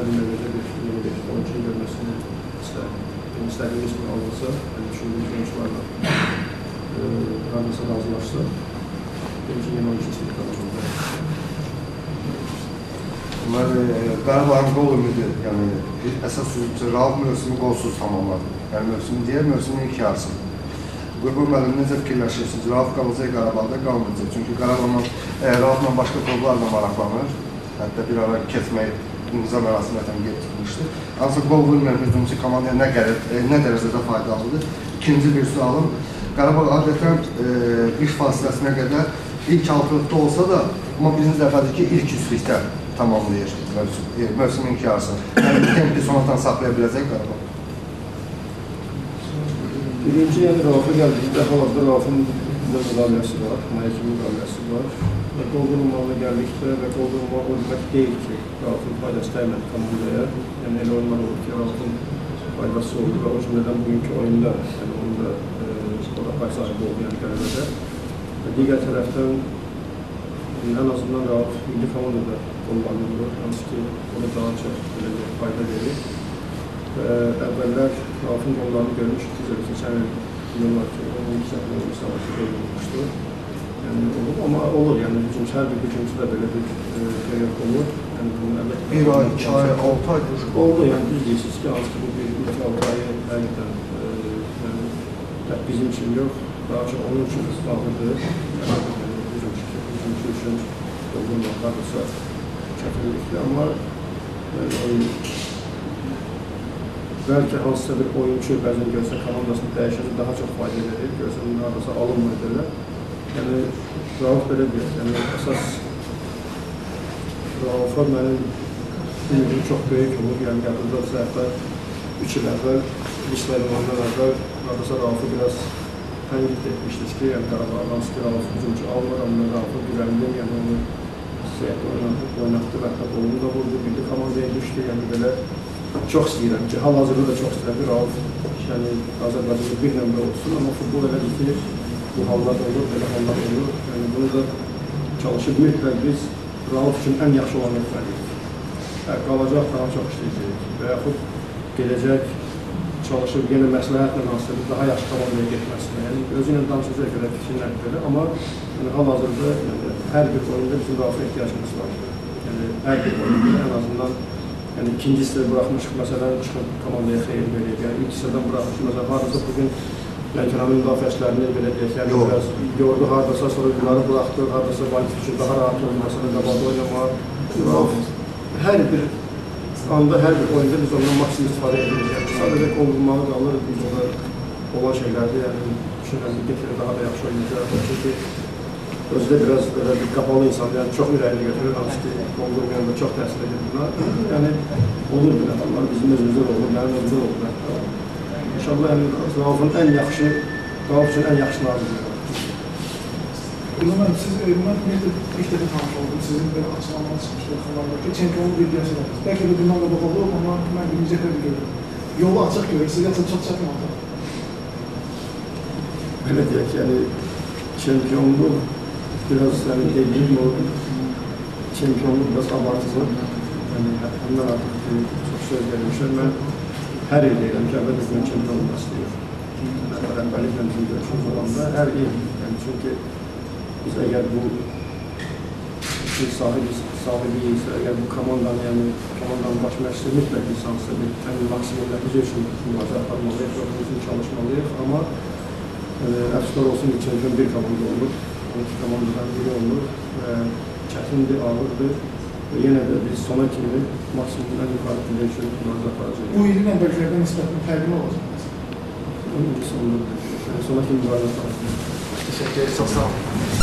həmin dövrdə yeni bir oyunçunun görməsini istərdim. İstədiyimiz kimi alınsa, düşündüyümüz oyuncularla haradasa razılaşsa, benim için yeni oyuncu istedik alınacaqdır. Qarabağın qol ümidi, yəni əsas sürücü Rauf mövsümü qolsuz tamamladı. Yəni mövsümün deyək, mövsümün ilk yarısı. Qurban müəllim, necə fikirləşirsiniz? Rauf qalacaq Qarabağda, qalmayacaq. Çünki Raufla başqa klublarla maraqlanır. Hətta bir ara keçmək imza mərasimədən getmişdi. Ancaq qol vurmayan hücumçu komandaya nə dərəcədə faydalıdır? İkinci bir sualım. Qarabağ adətən iş fasiləsinə qədər ilk altılıqda olsa da, amma birinci dəfədir ki, ilk üçlükdə tamamlayır mövsümün ilk yarısını. Yəni tempi sonradan saxlaya biləcək Qarabağ. Birinci, yəni Rauf'a gəldikdə hal-hazırda Rauf'un müqaviləsi var, Məhəkimin müqaviləsi var. Və qol vurmağına gəldikdə və qol vurmaq o demək deyil ki, Rauf'un faydası dəymədi komandaya. Yəni elə oyunlar olur ki, Rauf'un faydası oldu və o cümlədən bugünkü oyunda, yəni onda skora pay sahibi oldu, yəni qələbədə. Və digər tərəfdən ən azından Rauf milli komandada qollarını vurur, hansı ki, ona daha çox fayda verir. Və əvvəllər Rauf'un qollarını görmüşdük ki, keçən il var ki, onun səhvə müsavatı olmuşdu. Yəni olur, amma olur, yəni hər bir hücumçuda belə bir periyod olur. Bir ay, 2 ay, 6 ay oldu, yəni düz deyirsiniz ki, hansı ki, bu bir 2-6 ayı həqiqətən bizim üçün yox, daha çox onun üçün bağlıdır. Hücumçu üçün doldurmaq hardasa çətinlikdir, amma bəlkə hansısa bir oyuncu bəzən görsə komandasını dəyişəndə daha çox fayda verir, görsən hardasa alınmır belə. Yəni, Rauf belə deyir, yəni əsas Rauf'a mənim ümidim çox böyük olur, yəni yadımdadırsa hətta 3 il əvvəl, listə eləmandan əvvəl hardasa Rauf'u biraz tənqid etmişdik ki, yəni Qarabağ, hansı ki, Rauf hücumçu almır, amma Rauf'u güvəndim, yəni onu oynatdı və hətta qolunu da vurdu, bildi komandaya düşdü, yəni belə çox istəyirəm ki, hal-hazırda da çox istəyirəm ki, Rauf Azərbaycanda bir nömrə olsun, amma futbol elədir ki, bu hallar olur, belə hallar olur, yəni bunu da çalışıb mütləq biz Rauf üçün ən yaxşı olan etməliyik. Qalacaq, daha çox işləyəcək və yaxud gedəcək, çalışıb yenə məsləhətlə hansıdır, daha yaxşı komandaya getməsinə, yəni özü ilə danışacaq görə fikirlər belə, amma hal-hazırda hər bir oyunda bizim Rauf'a ehtiyacımız var. Yəni hər bir oyunda ən azından ikinci hissədə buraxmışıq, məsələn, çıxıb komandaya xeyir verək, yəni ilk hissədən buraxmışıq, məsələn, haradasa bugün Lənkəranın müdafiəçilərini belə deyək, yəni biraz gördü, haradasa sonra bunları buraxdı, haradasa Vankif üçün daha rahat olmasını, qabada oynamaq. Hər bir anda, hər bir oyunda biz ondan maksimum istifadə edirik. Sadəcə qol vurmağı qalır, biz ona olan şeylərdir, yəni düşünürəm ki, getirir, daha da yaxşı oynayacaq. Çünki özü də biraz belə bir qapalı insan, yəni çox ürəyini götürür, hansı ki, qol vurmayanda çox təsir edir buna. Yəni, olur bir adamlar, bizim özümüzdə də olur, mənim özümdə də olur. İnşallah, Rauf'un ən yaxşı, Rauf üçün ən yaxşı nazirdir. Ürman, siz Ürman ilk dəfə tanış oldunuz, sizin belə açıqlamanız çıxmışdır xabarlarda ki, çempionluq bilgisi var. Bəlkə də bundan da baxıldı, amma mən birinci dəfə görürüm. Yolu açıq görür, sizə çox çatmadı. Belə deyək, yəni, çempionluq biraz, yəni, dediyim o, çempionluq biraz abartılı. Yəni, həmdən artıq çox söz vermişəm. Mən hər il deyirəm ki, əvvəl bizim çempion olmaq istəyir. Rəhbərliklə bizim görüşümüz olanda hər il, yəni, çünki biz əgər bu sahibiyiksə, əgər bu komandanın, yəni, komandanın baş məşqçisi mütləq insansızsa bir maksimum nəticə üçün mübarizə aparmalıyıq, yox, üçün çalışmalıyıq, amma əfsuslar olsun ki, çempion bir komanda olur, 12 komandadan biri olur və çətindir, ağırdır və yenə də biz sona kimi maksimum ən yukarı pillə üçün mübarizə aparacaq. Bu ilin əvvəlkilərdən nisbətən fərqli olacaq. Sona kimi mübarizə aparacaq. Teşekkür ederim, çok sağ olun.